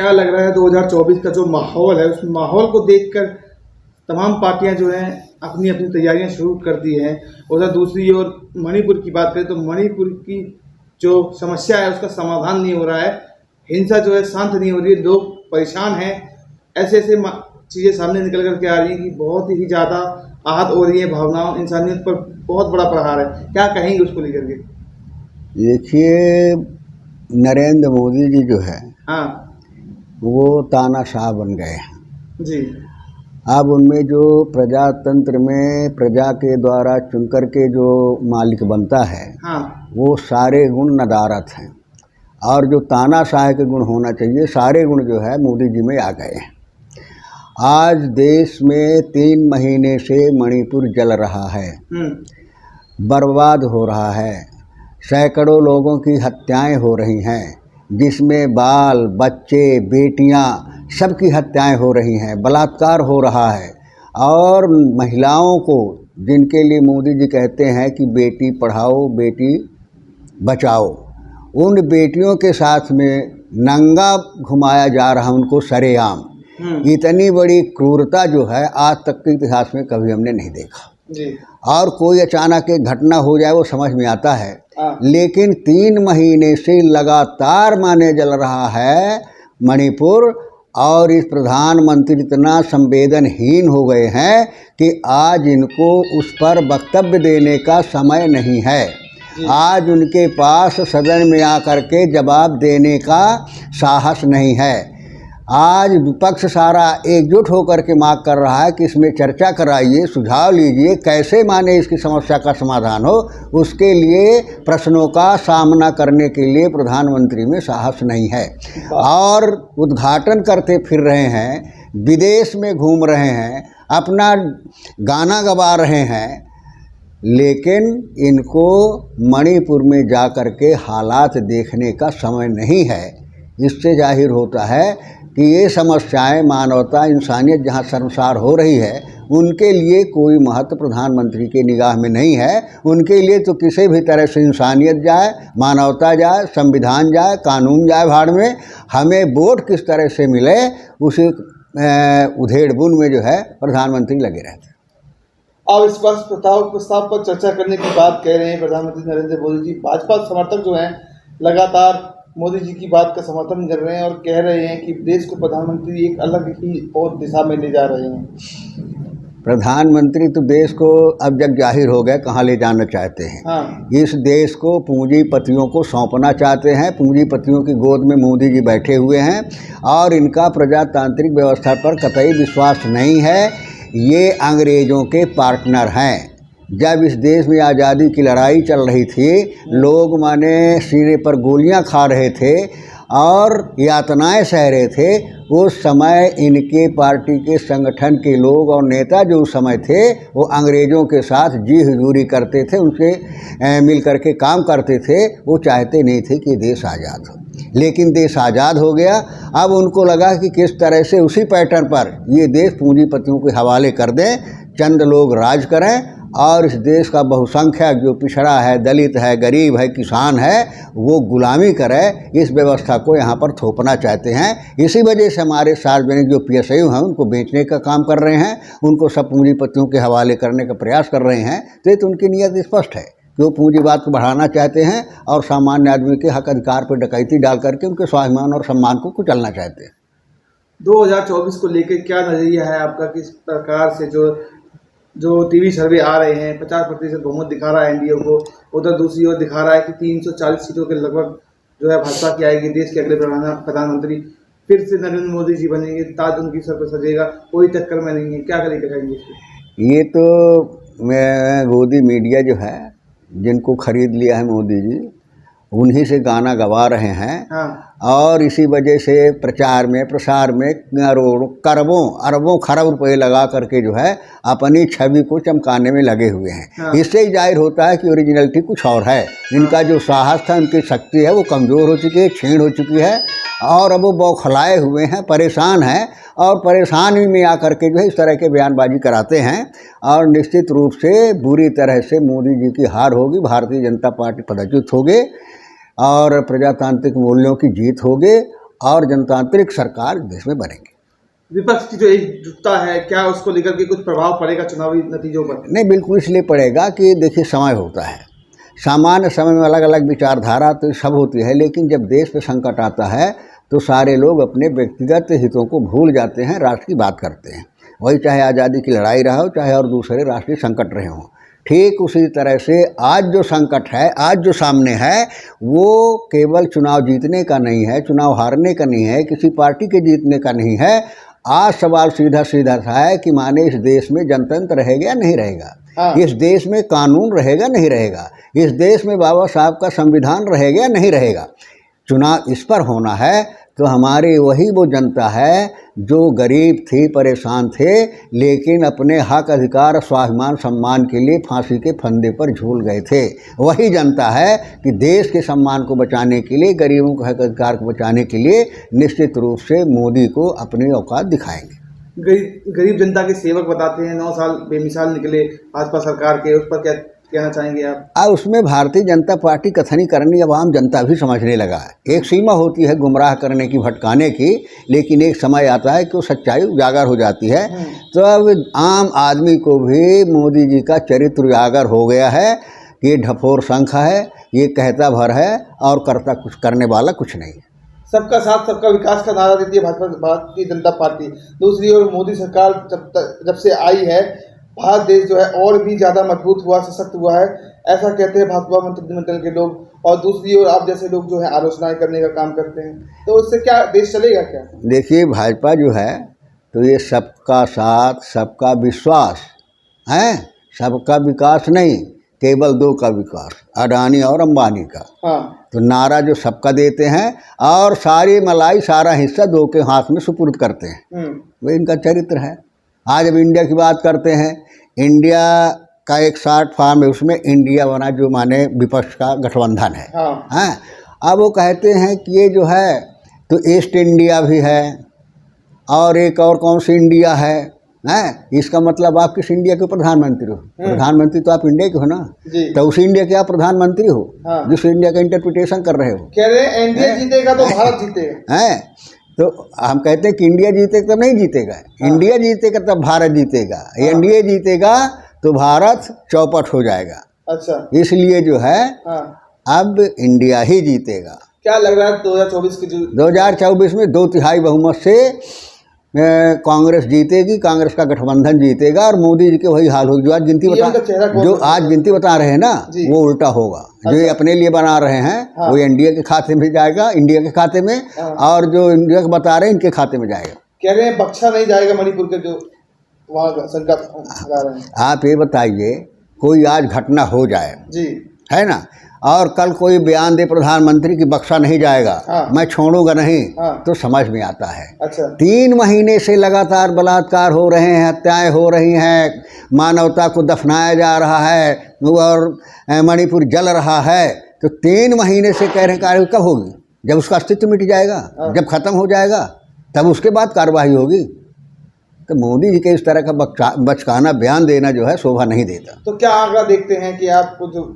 क्या लग रहा है 2024 का जो माहौल है, उस माहौल को देखकर तमाम पार्टियां जो हैं अपनी अपनी तैयारियां शुरू कर दी हैं। उधर दूसरी ओर मणिपुर की बात करें तो मणिपुर की जो समस्या है उसका समाधान नहीं हो रहा है, हिंसा जो है शांत नहीं हो रही है, लोग परेशान हैं। ऐसे ऐसे चीज़ें सामने निकल कर के आ रही हैं कि बहुत ही ज़्यादा आहत हो रही है भावनाओं, इंसानियत पर बहुत बड़ा प्रहार है। क्या कहेंगे उसको लेकर के? देखिए, नरेंद्र मोदी जी जो है हाँ वो तानाशाह बन गए हैं। जी। अब उनमें जो प्रजातंत्र में प्रजा के द्वारा चुनकर के जो मालिक बनता है हाँ वो सारे गुण नदारत हैं, और जो तानाशाह के गुण होना चाहिए सारे गुण जो है मोदी जी में आ गए हैं। आज देश में 3 महीने से मणिपुर जल रहा है, बर्बाद हो रहा है, सैकड़ों लोगों की हत्याएं हो रही हैं, जिसमें बाल बच्चे बेटियां सबकी हत्याएं हो रही हैं, बलात्कार हो रहा है। और महिलाओं को, जिनके लिए मोदी जी कहते हैं कि बेटी पढ़ाओ बेटी बचाओ, उन बेटियों के साथ में नंगा घुमाया जा रहा, उनको सरेआम। इतनी बड़ी क्रूरता जो है आज तक के इतिहास में कभी हमने नहीं देखा जी। और कोई अचानक एक घटना हो जाए वो समझ में आता है, लेकिन 3 महीने से लगातार माने जल रहा है मणिपुर, और इस प्रधानमंत्री इतना संवेदनहीन हो गए हैं कि आज इनको उस पर वक्तव्य देने का समय नहीं है। आज उनके पास सदन में आकर के जवाब देने का साहस नहीं है। आज विपक्ष सारा एकजुट होकर के मांग कर रहा है कि इसमें चर्चा कराइए, सुझाव लीजिए, कैसे माने इसकी समस्या का समाधान हो। उसके लिए प्रश्नों का सामना करने के लिए प्रधानमंत्री में साहस नहीं है, और उद्घाटन करते फिर रहे हैं, विदेश में घूम रहे हैं, अपना गाना गवा रहे हैं, लेकिन इनको मणिपुर में जा कर के हालात देखने का समय नहीं है। इससे जाहिर होता है कि ये समस्याएं, मानवता, इंसानियत जहां शर्मसार हो रही है, उनके लिए कोई महत्व प्रधानमंत्री के निगाह में नहीं है। उनके लिए तो किसी भी तरह से इंसानियत जाए, मानवता जाए, संविधान जाए, कानून जाए भाड़ में, हमें वोट किस तरह से मिले उसी उधेड़-बुन में जो है प्रधानमंत्री लगे रहते हैं। अब इस बात प्रस्ताव पर चर्चा करने की बात कह रहे हैं प्रधानमंत्री नरेंद्र मोदी जी। भाजपा समर्थक जो हैं लगातार मोदी जी की बात का समर्थन कर रहे हैं और कह रहे हैं कि देश को प्रधानमंत्री एक अलग ही और दिशा में ले जा रहे हैं। प्रधानमंत्री तो देश को अब जग जाहिर हो गए कहाँ ले जाना चाहते हैं। हाँ। इस देश को पूंजीपतियों को सौंपना चाहते हैं। पूंजीपतियों की गोद में मोदी जी बैठे हुए हैं और इनका प्रजातांत्रिक व्यवस्था पर कतई विश्वास नहीं है। ये अंग्रेज़ों के पार्टनर हैं। जब इस देश में आज़ादी की लड़ाई चल रही थी, लोग माने सीने पर गोलियां खा रहे थे और यातनाएं सह रहे थे, उस समय इनके पार्टी के संगठन के लोग और नेता जो उस समय थे वो अंग्रेज़ों के साथ जी हुजूरी करते थे, उनसे मिल कर के काम करते थे। वो चाहते नहीं थे कि देश आज़ाद हो, लेकिन देश आज़ाद हो गया। अब उनको लगा कि किस तरह से उसी पैटर्न पर ये देश पूंजीपतियों के हवाले कर दें, चंद लोग राज करें और इस देश का बहुसंख्यक जो पिछड़ा है, दलित है, गरीब है, किसान है, वो गुलामी करे। इस व्यवस्था को यहाँ पर थोपना चाहते हैं। इसी वजह से हमारे सार्वजनिक जो PSU हैं उनको बेचने का काम कर रहे हैं, उनको सब पूंजीपतियों के हवाले करने का प्रयास कर रहे हैं। तो उनकी नीयत स्पष्ट है कि वो पूंजीवाद को बढ़ाना चाहते हैं और सामान्य आदमी के हक अधिकार पर डकैती डाल करके उनके स्वाभिमान और सम्मान को कुचलना चाहते हैं। 2024 को लेकर क्या नज़रिया है आपका? किस प्रकार से जो टीवी सर्वे आ रहे हैं 50% बहुमत दिखा रहा है एनडीए को, उधर दूसरी ओर दिखा रहा है कि 340 सीटों के लगभग जो है भाजपा की आएगी, देश के अगले प्रधानमंत्री फिर से नरेंद्र मोदी जी बनेंगे, ताज उनकी सर पर सजेगा, कोई टक्कर में नहीं है। क्या करेंगे? ये तो मोदी मीडिया जो है, जिनको खरीद लिया है मोदी जी, उन्हीं से गाना गवा रहे हैं। हाँ। और इसी वजह से प्रचार में प्रसार में करोड़ों अरबों खरब रुपए लगा करके जो है अपनी छवि को चमकाने में लगे हुए हैं। हाँ। इससे ही जाहिर होता है कि ओरिजिनलिटी कुछ और है। इनका जो साहस था, उनकी शक्ति है, वो कमज़ोर हो चुकी है, क्षीण हो चुकी है और अब वो बौखलाए हुए हैं, परेशान हैं और परेशानी में आकर के जो है इस तरह के बयानबाजी कराते हैं। और निश्चित रूप से बुरी तरह से मोदी जी की हार होगी, भारतीय जनता पार्टी पराजित होगी और प्रजातांत्रिक मूल्यों की जीत होगी और जनतांत्रिक सरकार देश में बनेगी। विपक्ष की जो एकजुटता है, क्या उसको लेकर के कुछ प्रभाव पड़ेगा चुनावी नतीजों पर? नहीं, बिल्कुल इसलिए पड़ेगा कि देखिए समय होता है, सामान्य समय में अलग अलग विचारधारा तो सब होती है, लेकिन जब देश पे संकट आता है तो सारे लोग अपने व्यक्तिगत हितों को भूल जाते हैं, राष्ट्र की बात करते हैं। वही चाहे आज़ादी की लड़ाई रहा हो, चाहे और दूसरे राष्ट्रीय संकट रहे हों। ठीक उसी तरह से आज जो संकट है, आज जो सामने है, वो केवल चुनाव जीतने का नहीं है, चुनाव हारने का नहीं है, किसी पार्टी के जीतने का नहीं है। आज सवाल सीधा सीधा सा है कि माने इस देश में जनतंत्र रहेगा या नहीं रहेगा, इस देश में कानून रहेगा नहीं रहेगा, इस देश में बाबा साहब का संविधान रहेगा या नहीं रहेगा। चुनाव इस पर होना है। तो हमारी वही वो जनता है जो गरीब थी, परेशान थे, लेकिन अपने हक अधिकार, स्वाभिमान, सम्मान के लिए फांसी के फंदे पर झूल गए थे। वही जनता है कि देश के सम्मान को बचाने के लिए, गरीबों के हक अधिकार को बचाने के लिए निश्चित रूप से मोदी को अपनी औकात दिखाएंगे। गरीब जनता के सेवक बताते हैं, 9 साल बेमिसाल निकले भाजपा सरकार के, उस पर क्या कहना चाहेंगे आप? अब उसमें भारतीय जनता पार्टी कथनी करनी अब आम जनता भी समझने लगा है। एक सीमा होती है गुमराह करने की, भटकाने की, लेकिन एक समय आता है कि वो सच्चाई उजागर हो जाती है। तो अब आम आदमी को भी मोदी जी का चरित्र उजागर हो गया है कि ये ढफोर शंख है, ये कहता भर है और करता कुछ, करने वाला कुछ नहीं है। सबका साथ सबका विकास का नारा देती है भाजपा, भारतीय जनता पार्टी। दूसरी ओर मोदी सरकार जब से आई है, भारत देश जो है और भी ज़्यादा मजबूत हुआ, सशक्त हुआ है, ऐसा कहते हैं भाजपा मंत्रिमंडल के लोग। और दूसरी ओर आप जैसे लोग जो है आलोचनाएं करने का काम करते हैं, तो उससे क्या देश चलेगा क्या? देखिए, भाजपा जो है तो ये सबका साथ, सबका विश्वास है, सबका विकास नहीं, केवल 2 का विकास, अडानी और अंबानी का। तो नारा जो सबका देते हैं और सारी मलाई, सारा हिस्सा 2 के हाथ में सुपुर्द करते हैं, वो इनका चरित्र है। आज अब इंडिया की बात करते हैं, इंडिया का एक शॉर्ट फॉर्म है, उसमें इंडिया बना, जो माने विपक्ष का गठबंधन है। हाँ, अब वो कहते हैं कि ये जो है तो ईस्ट इंडिया भी है और एक और कौन सी इंडिया है, हैं? इसका मतलब आप किस इंडिया के प्रधानमंत्री हो? प्रधानमंत्री तो आप इंडिया के हो ना, तो उस इंडिया के आप प्रधानमंत्री हो, जिस इंडिया का इंटरप्रिटेशन कर रहे हो। कह रहे हैं इंडिया जीतेगा तो भारत जीतेगा, हैं? तो हम कहते हैं कि इंडिया जीतेगा तब नहीं जीतेगा, इंडिया जीतेगा तब भारत जीतेगा, इंडिया जीतेगा तो भारत चौपट हो जाएगा। अच्छा, इसलिए जो है अब इंडिया ही जीतेगा। क्या लग रहा है 2024 की 2024 में 2/3 बहुमत से कांग्रेस जीतेगी, कांग्रेस का गठबंधन जीतेगा और मोदी जी के वही हाल होगी। जो आज गिनती बता रहे हैं ना, वो उल्टा होगा। जो ये अपने लिए बना रहे हैं वो एनडीए के खाते में जाएगा, इंडिया के खाते में, और जो इंडिया के बता रहे हैं इनके खाते में जाएगा। कह रहे हैं बख्शा नहीं जाएगा मणिपुर के, जो वहाँ संकट लगा रहे हैं। आप ये बताइए, कोई आज घटना हो जाए जी, है ना, और कल कोई बयान दे प्रधानमंत्री की बख्शा नहीं जाएगा, मैं छोड़ूंगा नहीं, तो समझ में आता है। अच्छा, 3 महीने से लगातार बलात्कार हो रहे हैं, हत्याएं हो रही हैं, मानवता को दफनाया जा रहा है और मणिपुर जल रहा है। तो 3 महीने से कह रहे कार्रवाई कब होगी? जब उसका अस्तित्व मिट जाएगा, जब खत्म हो जाएगा, तब उसके बाद कार्रवाई होगी। तो मोदी जी के इस तरह का बचकाना बयान देना जो है शोभा नहीं देता। तो क्या आंकड़ा देखते हैं कि आपको जो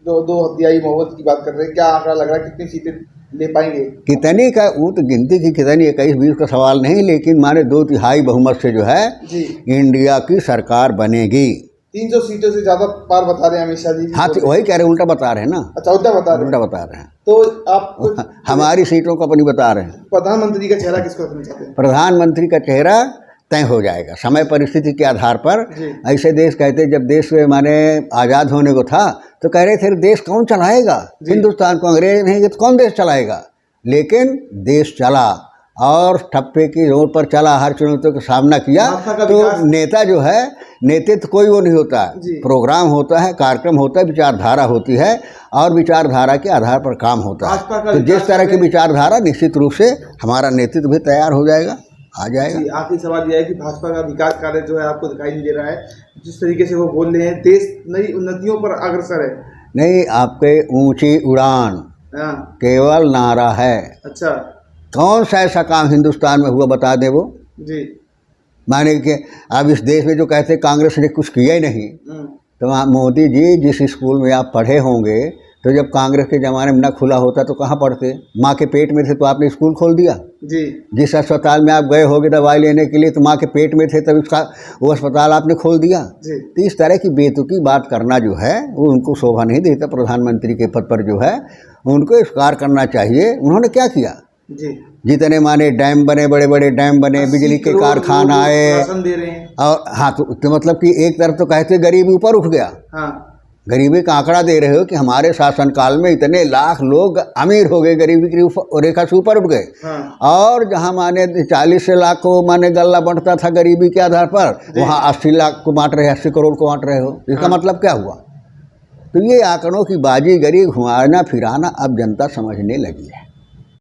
2 हत्याई मोहब्बत की बात कर रहे हैं, क्या आंकड़ा लग रहा है कितनी सीटें ले पाएंगे? कितनी का वो तो गिनती की कितनी 21-20 का सवाल नहीं, लेकिन माने 2/3 बहुमत से जो है जी इंडिया की सरकार बनेगी। 300 सीटों से ज्यादा पार बता रहे हैं अमित शाह जी। हाँ, तो वही कह रहे हैं, उल्टा बता रहे हैं ना। अच्छा, उल्टा बता रहे हैं। तो आप हमारी सीटों को अपनी बता रहे हैं। प्रधानमंत्री का चेहरा किसको रखना चाहते हैं? प्रधानमंत्री का चेहरा तय हो जाएगा समय परिस्थिति के आधार पर। ऐसे देश कहते, जब देश माने आज़ाद होने को था तो कह रहे थे देश कौन चलाएगा, हिंदुस्तान को अंग्रेज नहीं तो कौन देश चलाएगा। लेकिन देश चला और ठप्पे की जोर पर चला, हर चुनौतियों का सामना किया। तो नेता जो है, नेतृत्व कोई वो नहीं होता है, प्रोग्राम होता है, कार्यक्रम होता है, विचारधारा होती है और विचारधारा के आधार पर काम होता है। तो जिस तरह की विचारधारा, निश्चित रूप से हमारा नेतृत्व भी तैयार हो जाएगा, आ जाएगा। आखिरी सवाल यह है कि भाजपा का विकास कार्य जो है आपको दिखाई नहीं दे रहा है, जिस तरीके से वो बोल रहे हैं देश नई उन्नतियों पर अग्रसर है। नहीं, आपके ऊंची उड़ान केवल नारा है। अच्छा, कौन सा ऐसा काम हिंदुस्तान में हुआ बता दे वो जी। माने कि अब इस देश में जो कहते कांग्रेस ने कुछ किया ही नहीं, तो मोदी जी जिस स्कूल में आप पढ़े होंगे तो जब कांग्रेस के ज़माने में न खुला होता तो कहाँ पढ़ते? माँ के पेट में थे तो आपने स्कूल खोल दिया। जी जिस अस्पताल में आप गए होगे दवाई लेने के लिए तो माँ के पेट में थे तब उसका वो अस्पताल आपने खोल दिया। जी तो इस तरह की बेतुकी बात करना जो है वो उनको शोभा नहीं देता। प्रधानमंत्री के पद पर जो है उनको स्वीकार करना चाहिए। उन्होंने क्या किया? जी जितने माने डैम बने, बड़े बड़े डैम बने, बिजली के कारखाना आए, राशन दे रहे हैं। और हाँ तो मतलब कि एक तरफ तो कहते गरीबी ऊपर उठ गया। हाँ गरीबी का आंकड़ा दे रहे हो कि हमारे शासनकाल में इतने लाख लोग अमीर हो गए, गरीबी की रेखा से ऊपर उठ गए। हाँ और जहाँ माने 40 लाख को माने गल्ला बंटता था गरीबी के आधार पर, वहाँ 80 लाख को बांट रहे, 80 करोड़ को बांट रहे हो। इसका मतलब क्या हुआ? तो ये आंकड़ों की बाजीगरी, घुमाना फिराना अब जनता समझने लगी है।